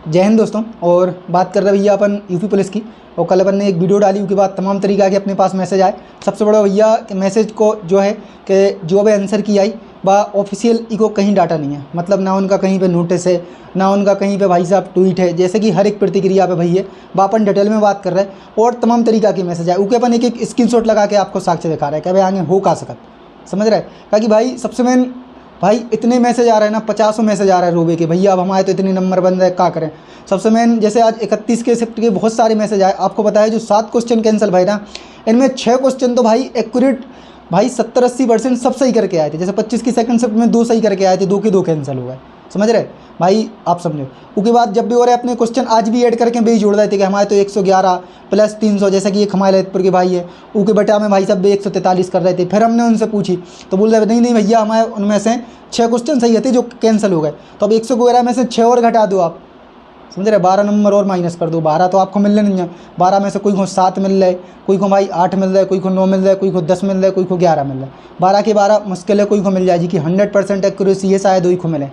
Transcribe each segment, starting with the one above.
जय हिंद दोस्तों। और बात कर रहे भैया अपन यूपी पुलिस की। और कल अपन ने एक वीडियो डाली, उसके बाद तमाम तरीक़ा के अपने पास मैसेज आए। सबसे बड़ा भैया मैसेज को जो है कि जो भी आंसर की आई वह ऑफिशियल इको कहीं डाटा नहीं है, मतलब ना उनका कहीं पे नोटिस है, ना उनका कहीं पे भाई साहब ट्वीट है। जैसे कि हर एक प्रतिक्रिया पे भैया वह अपन डिटेल में बात कर रहे हैं और तमाम तरीक़ा के मैसेज आए, उसके अपन एक एक स्क्रीनशॉट लगा के आपको साक्ष्य दिखा रहे हैं कि भाई आगे हो का सकत, समझ रहे हैं। कि भाई सबसे मेन भाई इतने मैसेज आ रहे हैं ना, 50 मैसेज आ रहा है रोबे के, भैया अब हमारे तो इतने नंबर बंद है, क्या करें। सबसे मेन जैसे आज 31 के शिफ्ट के बहुत सारे मैसेज आए। आपको पता है जो 7 क्वेश्चन कैंसिल भाई ना, इनमें 6 क्वेश्चन तो भाई एक्यूरेट भाई 70-80% सब सही करके आए थे। जैसे 25 की सेकंड शिफ्ट में 2 सही करके आए थे, 2 के 2 कैंसिल हो गए, समझ रहे भाई, आप समझो। उसके बाद जब भी हो रहे अपने क्वेश्चन आज भी ऐड करके भी जोड़ रहे थे कि हमारे तो 111 प्लस 300, जैसे कि एक हमारे ललितपुर के भाई है, उनके बेटा में भाई साहब भी 143 कर रहे थे। फिर हमने उनसे पूछी तो बोल रहे नहीं भैया हमारे उनमें से 6 क्वेश्चन सही थे जो कैंसिल हो गए, तो अब 111 में से 6 और घटा दो आप, समझ रहे, 12 नंबर और माइनस कर दो। 12 तो आपको मिलने नहीं है, 12 में से कोई को 7 मिल रहे, कोई को भाई 8 मिल रहे, कोई को 9 मिल रहे, कोई को 10 मिल रहे, कोई को 11 मिल रहे। 12 के 12 मुश्किल है कोई को मिल जाएगी कि 100% एक्यूरेसी है, शायद वही को मिले।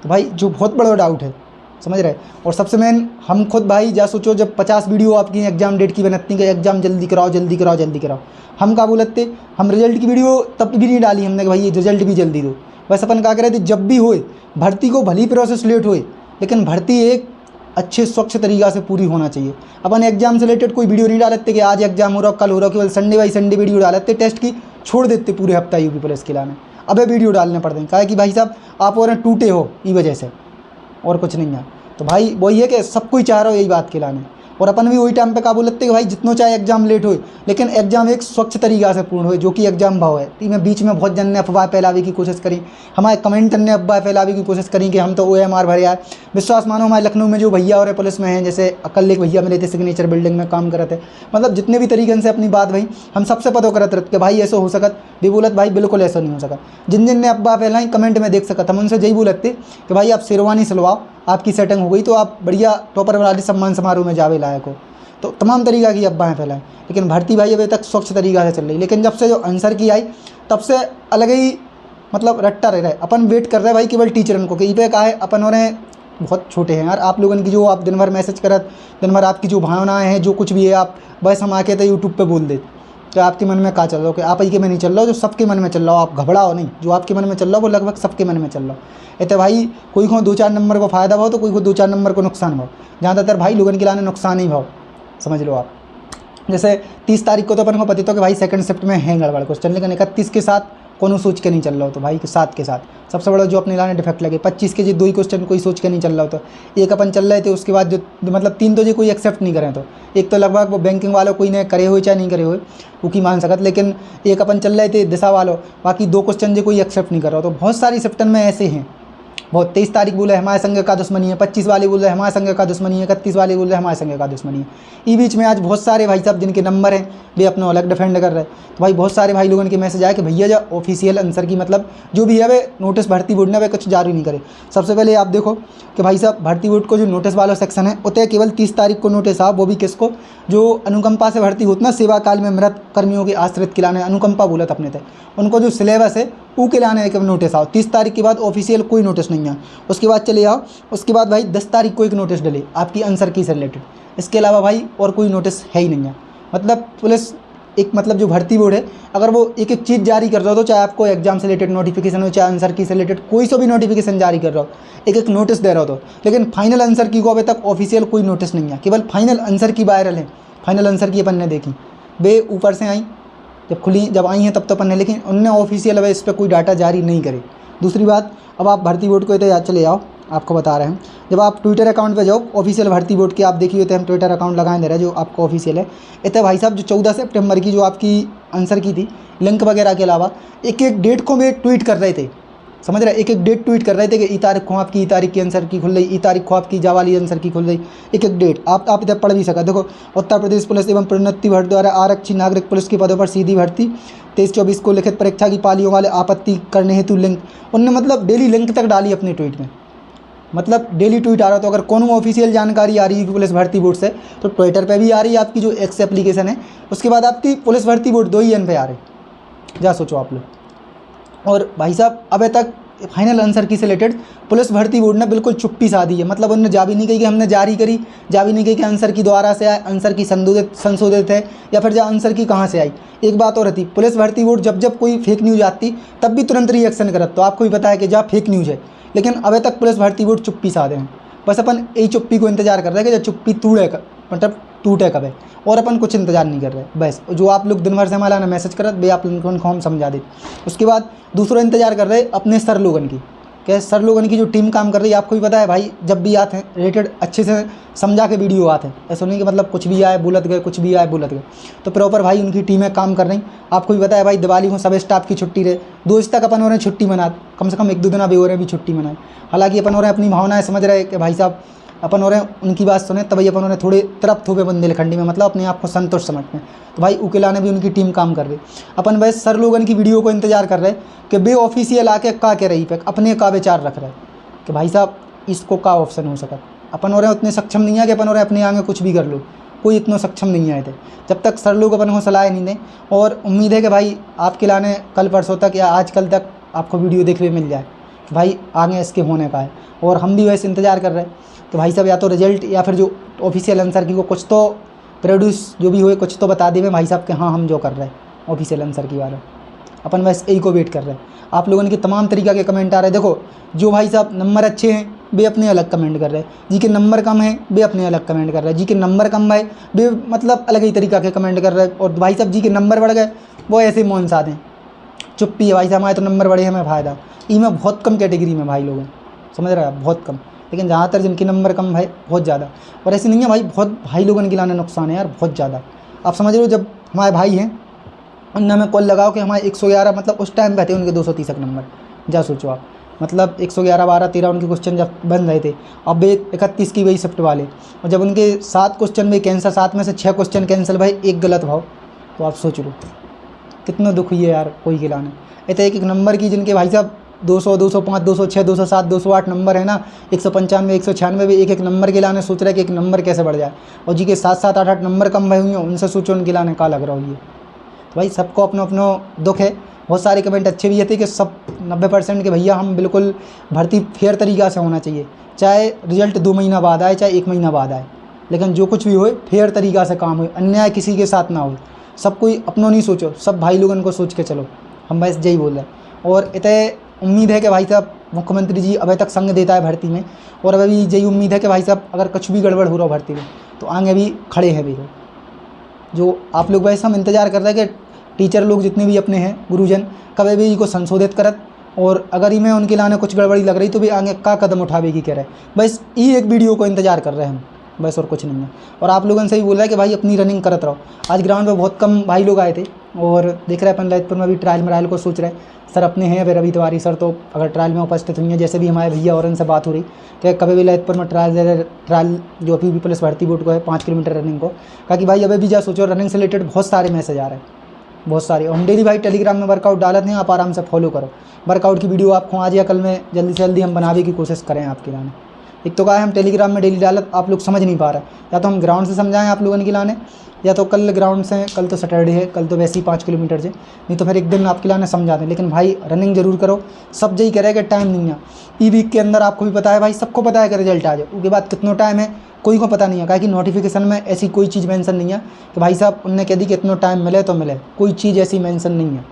तो भाई जो बहुत बड़ा डाउट है, समझ रहे। और सबसे मेन हम खुद भाई जा सोचो, जब 50 वीडियो आपकी एग्जाम डेट की बनती है, एग्जाम जल्दी कराओ जल्दी कराओ जल्दी कराओ, हम क्या बोलते, हम रिजल्ट की वीडियो तब भी नहीं डाली हमने कि भाई ये रिजल्ट भी जल्दी दो। बस अपन क्या करे थे, जब भी होए भर्ती को भली प्रोसेस लेट होए, लेकिन भर्ती एक अच्छे स्वच्छ तरीक़ा से पूरी होना चाहिए। अपन एग्जाम से रिलेटेड कोई वीडियो नहीं डालते कि आज एग्जाम हो रहा कल हो रहा, केवल संडे बाई संडे वीडियो डालते, टेस्ट की छोड़ देते पूरे हफ्ता यूपी पुलिस के लाने। अबे वीडियो डालने पड़ते हैं, कहा कि भाई साहब आप और टूटे हो ई वजह से, और कुछ नहीं है। तो भाई वही है कि सब कोई चाह रहा हो यही बात के लाने, और अपन भी वही टाइम पे का बोलते कि भाई जितना चाहे एग्जाम लेट हो, लेकिन एग्जाम एक स्वच्छ तरीक़ा से पूर्ण हो, जो कि एग्जाम भाव है। इनमें बीच में बहुत जन ने अफवाह फैलावे की कोशिश करी, हमारे कमेंट ने अफवाह फैलावे की कोशिश करी कि हम तो OMR भरे आए। विश्वास मानो हमारे लखनऊ में जो भैया और पुलिस में हैं, जैसे कल एक भैया मिले थे सिग्नेचर बिल्डिंग में काम करते थे, मतलब जितने भी तरीके से अपनी बात भाई हम सबसे पता करते रहते कि भाई ऐसा हो सकत, भी बोलत भाई बिल्कुल ऐसा नहीं हो सका। जिन जिन ने अफवाह फैलाई कमेंट में देख सकत, हम उनसे यही बोलते कि भाई आप शेरवानी सिलवाओ, आपकी सेटिंग हो गई तो आप बढ़िया टॉपर वाले सम्मान समारोह में जावे लायक हो। तो तमाम तरीक़ा की अफवाहें फैलाएं, लेकिन भर्ती भाई अभी तक स्वच्छ तरीक़ा से चल रही। लेकिन जब से जो आंसर की आई तब से अलग ही मतलब रट्टा रह रहा है। अपन वेट कर रहे हैं भाई केवल टीचरन को, कि ई पे कहा है अपन और बहुत छोटे हैं यार, आप लोगों की जो आप दिन भर मैसेज करत, दिन भर आपकी जो भावनाएं हैं, जो कुछ भी है आप बस हम आके तो यूट्यूब पे बोल दे कि आपके मन में क्या चल रहा हो, कि आप ही के में नहीं चल रहा हो, जो सबके मन में चल रहा हो। आप घबराओ नहीं, जो आपके मन में चल रहा हो वो लगभग सबके मन में चल रहा हो। तो भाई कोई को 2-4 नंबर को फ़ायदा भाव तो कोई को 2-4 नंबर को नुकसान भाव, ज़्यादातर भाई लोगों के लाने नुकसान ही भाव, समझ लो आप। जैसे 30 तारीख को तो अपन को पता था कि भाई सेकंड शिफ्ट में है गड़बड़ क्वेश्चन, लेकिन 31 के साथ कोनो सोच के नहीं चल रहा हो, तो भाई के साथ सबसे बड़ा जो अपने लाने डिफेक्ट लगे। 25 के जो 2 ही क्वेश्चन कोई सोच के नहीं चल रहा हो, तो एक अपन चल रहे थे, उसके बाद जो मतलब 3 तो जो कोई एक्सेप्ट नहीं करें, तो एक तो लगभग वो बैंकिंग वालों कोई ने करे हुए चाहे नहीं करे हुए वो की मान सकत, लेकिन एक अपन चल रहे थे दिशा वालों, बाकी 2 क्वेश्चन जो कोई एक्सेप्ट नहीं कर रहा हो। तो बहुत सारी शिफ्टन में ऐसे हैं, बहुत 23 तारीख बोले हमारे संग का दुश्मनी है, 25 वाले बोल रहे हमारे संग का दुश्मनी है, 31 वाले बोल रहे हमारे संग का दुश्मनी है। इस बीच में आज बहुत सारे भाई साहब जिनके नंबर हैं वे अपना अलग डिफेंड कर रहे हैं। तो भाई बहुत सारे भाई लोगों के मैसेज आए कि भैया जो ऑफिशियल आंसर की मतलब जो भी है वे नोटिस भर्ती बोर्ड ने वे कुछ जारी नहीं करे। सबसे पहले आप देखो कि भाई साहब भर्ती बोर्ड को जो नोटिस वाला सेक्शन है उतने केवल 30 तारीख को नोटिस आ, वो भी किसको, जो अनुकंपा से भर्ती होती ना, सेवा काल में मृत कर्मियों के आश्रित खिलाने अनुकंपा बोलत अपने थे, उनको जो सिलेबस है वो के लाने के नोटिस आओ। 30 तारीख के बाद ऑफिशियल कोई नोटिस नहीं है, उसके बाद चले आओ। उसके बाद भाई 10 तारीख को एक नोटिस डले आपकी आंसर की से रिलेटेड, इसके अलावा भाई और कोई नोटिस है ही नहीं है। मतलब पुलिस एक मतलब जो भर्ती बोर्ड है अगर वो एक एक चीज़ जारी कर रहा हो, तो चाहे आपको एग्जाम से रिलेटेड नोटिफिकेशन हो, चाहे आंसर की से रिलेटेड कोई सा भी नोटिफिकेशन जारी कर रहा हो, एक एक नोटिस दे रहा हो, तो लेकिन फाइनल आंसर की को अभी तक ऑफिशियल कोई नोटिस नहीं है। केवल फाइनल आंसर की वायरल है, फाइनल आंसर की अपन ने देखी वे ऊपर से आई, जब आई हैं तब तो अपन ने, लेकिन उनने ऑफिशियल अब इस पर कोई डाटा जारी नहीं करे। दूसरी बात, अब आप भर्ती बोर्ड को तो चले जाओ, आपको बता रहे हैं, जब आप ट्विटर अकाउंट पे जाओ ऑफिशियल भर्ती बोर्ड के, आप देखिए तो हम ट्विटर अकाउंट लगाए दे रहे हैं जो आपको ऑफिशियल है। इतने भाई साहब जो 14 सितंबर की जो आपकी आंसर की थी लिंक वगैरह के अलावा एक एक डेट को वे ट्वीट कर रहे थे, समझ रहे, एक एक डेट ट्वीट कर रहे थे कि ई तारीख को आपकी, ई तारीख की आंसर की खुल रही, ई तारीख को आपकी जावाली आंसर की खुल रही, एक एक डेट आप इधर पढ़ भी सका। देखो उत्तर प्रदेश पुलिस एवं प्रोन्नति भट्ट द्वारा आरक्षी नागरिक पुलिस के पदों पर सीधी भर्ती 23-24 को लिखित परीक्षा की पालियों वाले आपत्ति करने हेतु लिंक, उनने मतलब डेली लिंक तक डाली अपने ट्वीट में, मतलब डेली ट्वीट आ रहा। तो अगर कौन ऑफिशियल जानकारी आ रही है पुलिस भर्ती बोर्ड से, तो ट्विटर पे भी आ रही है आपकी जो एक्स एप्लीकेशन है, उसके बाद आपकी पुलिस भर्ती बोर्ड 2 ही एन पे आ रही, जा सोचो आप लोग। और भाई साहब अभी तक फाइनल आंसर की से रिलेटेड पुलिस भर्ती बोर्ड ने बिल्कुल चुप्पी साधी है। मतलब उन्होंने जा भी नहीं कही कि हमने जारी करी, जा भी नहीं कही कि आंसर की दोबारा से आए, आंसर की संशोधित है या फिर जो आंसर की कहाँ से आई। एक बात और रहती, पुलिस भर्ती बोर्ड जब जब कोई फेक न्यूज़ आती तब भी तुरंत रिएक्शन करत। तो आपको भी पता है कि जहाँ फेक न्यूज़ है, लेकिन अभी तक पुलिस भर्ती बोर्ड चुप्पी साधे हैं। बस अपन यही चुप्पी को इंतजार कर रहे हैं कि जब चुप्पी मतलब टूटे कब है, और अपन कुछ इंतजार नहीं कर रहे। बस जो आप लोग दिन भर से हमारा ना मैसेज करत भाई आप लोगों को हम समझा दे। उसके बाद दूसरा इंतजार कर रहे अपने सर लोगन की, क्या सर लोगन की जो टीम काम कर रही है। आपको भी पता है भाई, जब भी आते हैं रिलेटेड अच्छे से समझा के वीडियो आते हैं, ऐसा नहीं कि मतलब कुछ भी आए बुलत गए, कुछ भी आए बुलत गए। तो प्रॉपर भाई उनकी टीमें काम कर रही। आपको भी पता है भाई, दिवाली को सब स्टाफ की छुट्टी रहे, 2 बजे तक अपन हो रहे हैं छुट्टी मना, कम से कम 1-2 दिन अभी हो रहे हैं भी छुट्टी मनाए। हालांकि अपन हो रहे हैं अपनी भावनाएं समझ रहे हैं कि भाई साहब अपन हो रहे हैं उनकी बात सुने, तभी अपन उन्हें थोड़े तरफ थोपे बुंदेलखंडी में, मतलब अपने आप को संतुष्ट समझते हैं। तो भाई उकेला ने भी उनकी टीम काम कर रही। अपन वैसे सर लोगन की वीडियो को इंतजार कर रहे कि बे ऑफिशियल आके का कह रही पे अपने का विचार रख रहे कि भाई साहब इसको का ऑप्शन हो सका। अपन हो रहे उतने सक्षम नहीं है कि अपन हो रहे अपने आगे कुछ भी कर लो, कोई इतना सक्षम नहीं आए थे जब तक सर लोग अपन को सलाह नहीं दें। और उम्मीद है कि भाई आपके लाने कल परसों तक या आज कल तक आपको वीडियो देखने मिल जाए कि भाई आगे इसके होने का है। और हम भी वैसे इंतजार कर रहे हैं कि भाई साहब या तो रिजल्ट या फिर जो ऑफिशियल आंसर की को कुछ तो प्रोड्यूस जो भी हुए कुछ तो बता देवे भाई साहब कि हाँ हम जो कर रहे हैं ऑफिशियल आंसर की बारे। अपन बस यही को वेट कर रहे हैं। आप लोगों के तमाम तरीक़ा के कमेंट आ रहे हैं। देखो जो भाई साहब नंबर अच्छे हैं वे अपने अलग कमेंट कर रहे हैं, जी के नंबर कम है वे अपने अलग कमेंट कर रहे हैं, जी के नंबर कम है वे मतलब अलग ही तरीक़ा के कमेंट कर रहे हैं। और भाई साहब जी के नंबर बढ़ गए वो ऐसे मौन साध हैं, चुप्पी है भाई साहब हमारे तो नंबर बढ़े हमें फ़ायदा। ई में बहुत कम कैटेगरी में भाई लोग हैं, समझ रहे हैं बहुत कम। लेकिन ज़्यादातर जिनके नंबर कम है बहुत ज़्यादा, और ऐसे नहीं है भाई, बहुत भाई लोगों के लाने नुकसान है यार बहुत ज़्यादा। आप समझ रहे हो, जब हमारे भाई हैं उनने हमें कॉल लगाओ कि हमारे 111 मतलब उस टाइम पे थे उनके 230 नंबर, जा सोचो आप, मतलब 111 12 13 उनके क्वेश्चन जब बन रहे थे। अब 31 की वही शिफ्ट वाले, और जब उनके 7 क्वेश्चन में कैंसिल, 7 में से 6 क्वेश्चन कैंसिल भाई, एक गलत भाव, तो आप सोच लो कितना दुख हुई है यार कोई के लाने। इतने एक नंबर की जिनके भाई साहब 200 205 206 207 208 नंबर है ना, 195 196 भी एक नंबर के लाने सोच रहे हैं कि एक नंबर कैसे बढ़ जाए। और जी के 7 7 8 8 नंबर कम भए हुए हैं, उनसे सोचो उनके लाने का लग रहा हो ये। तो भाई सबको अपना अपना दुख है। बहुत सारे कमेंट अच्छे भी थे कि सब 90% के भैया हम बिल्कुल भर्ती फेयर तरीक़ा से होना चाहिए, चाहे रिजल्ट 2 महीना बाद आए चाहे 1 महीना बाद आए, लेकिन जो कुछ भी हो फेयर तरीक़ा से काम हो, अन्याय किसी के साथ ना हो। सब कोई अपनों नहीं सोचो, सब भाई लोगों को सोच के चलो, हम बस यही बोल रहे हैं। और इतने उम्मीद है कि भाई साहब मुख्यमंत्री जी अभी तक संग देता है भर्ती में, और अभी भी यही उम्मीद है कि भाई साहब अगर कुछ भी गड़बड़ हो रहा हो भर्ती में तो आगे भी खड़े हैं भी लोग। जो आप लोग वैसे हम इंतज़ार कर रहे हैं कि टीचर लोग जितने भी अपने हैं गुरुजन कभी भी को संशोधित करत, और अगर इनमें उनके लाने कुछ गड़बड़ी लग रही तो भी आगे का कदम उठावेगी कह रहे हैं। बस ये एक वीडियो को इंतज़ार कर रहे हैं हम, बस और कुछ नहीं है। और आप लोगों से भी बोल रहा है कि भाई अपनी रनिंग करते रहो। आज ग्राउंड पे बहुत कम भाई लोग आए थे, और देख रहे हैं अपन ललितपुर में भी ट्रायल को सोच रहे हैं। सर अपने हैं फिर रवि तिवारी सर, तो अगर ट्रायल में उपस्थित हुई हैं, जैसे भी हमारे भैया और उनसे बात हो रही कि कभी भी ललितपुर में ट्रायल जो अभी भी पुलिस भर्ती बोर्ड को है 5 किलोमीटर रनिंग को, कहा कि भाई अभी भी जा सोचो रनिंग से रिलेटेड बहुत सारे मैसेज आ रहे हैं, बहुत सारे। हम डेली भाई टेलीग्राम में वर्कआउट डालते हैं, आप आराम से फॉलो करो। वर्कआउट की वीडियो आपको आज या कल में जल्दी से जल्दी हम बनाने की कोशिश करें आपके लाने। एक तो कहा है हम टेलीग्राम में डेली डालत, आप लोग समझ नहीं पा रहे, या तो हम ग्राउंड से समझाएं आप लोगों के लाने, या तो कल ग्राउंड से, कल तो सैटरडे है, कल तो वैसे ही 5 किलोमीटर से, नहीं तो फिर एक दिन आपके लाने समझा दें। लेकिन भाई रनिंग जरूर करो, सब यही कह रहे हैं कि टाइम नहीं है। ई वीक के अंदर आपको भी पता है भाई, सबको पता है कि रिजल्ट आ जाए, उसके बाद कितना टाइम है कोई को पता नहीं है। कहा कि नोटिफिकेशन में ऐसी कोई चीज़ मेंशन नहीं है कि भाई साहब उनने कह दी कि इतना टाइम मिले तो मिले, कोई चीज़ ऐसी मेंशन नहीं है।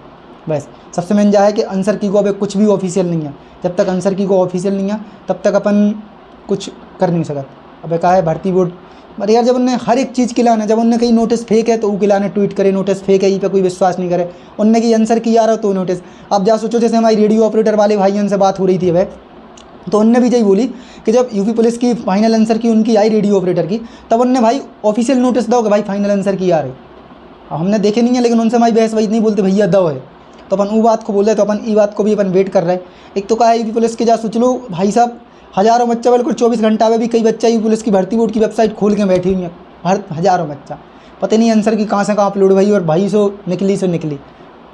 बस सबसे मेन जा है कि आंसर की को अभी कुछ भी ऑफिशियल नहीं है, जब तक आंसर की को ऑफिशियल नहीं है तब तक अपन कुछ कर नहीं सकते। अब कहा है भर्ती बोर्ड, अरे यार जब उनने हर एक चीज़ के लाने, जब उनने कहीं नोटिस फेक है तो उसके लाने ट्वीट करे नोटिस फेक है, ये पे कोई विश्वास नहीं करे। उनने की आंसर की आ रहा हो तो नोटिस। अब जा सोचो जैसे हमारी रेडियो ऑपरेटर वाले भाइयों से बात हो रही थी वह, तो उनने भी यही बोली कि जब यूपी पुलिस की फाइनल आंसर की उनकी आई रेडियो ऑपरेटर की, तब उनने भाई ऑफिशियल नोटिस दो कि भाई फाइनल आंसर की आ रही। अब हमने देखे नहीं है, लेकिन उनसे हमारी बहस वही नहीं बोलते भैया दो है, तो अपन वो बात को बोल रहे, तो अपन ई बात को भी अपन वेट कर रहे हैं। एक तो कहा है यूपी पुलिस के, जा सोच लो भाई साहब हज़ारों बच्चा, बिल्कुल 24 घंटा में भी कई बच्चा यूपी पुलिस की भर्ती बोर्ड की वेबसाइट खोल के बैठी हुई है, हज़ारों बच्चा, पता नहीं आंसर की कहाँ से कहाँ अपलोड भाई, और भाई सो निकली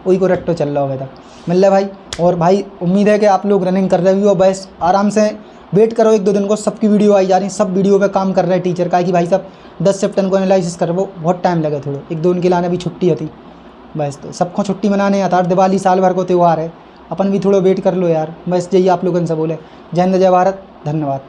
वही को रट्टो चल रहा हो बेटा मिल रहा है भाई। और भाई उम्मीद है कि आप लोग रनिंग कर रहे हो, बस आराम से वेट करो 1-2 दिन को, सबकी वीडियो आई जा रही, सब वीडियो पे काम कर रहे हैं टीचर। का कि भाई साहब 10 सितंबर को एनालिसिस कर, वो बहुत टाइम लगे, थोड़े 1-2 दिन के लाने भी छुट्टी होती, बस तो सबको छुट्टी मनाने आता है। दिवाली साल भर को त्यौहार है, अपन भी थोड़ा वेट कर लो यार, बस यही आप लोगों से बोले। जय हिंद, जय भारत, धन्यवाद।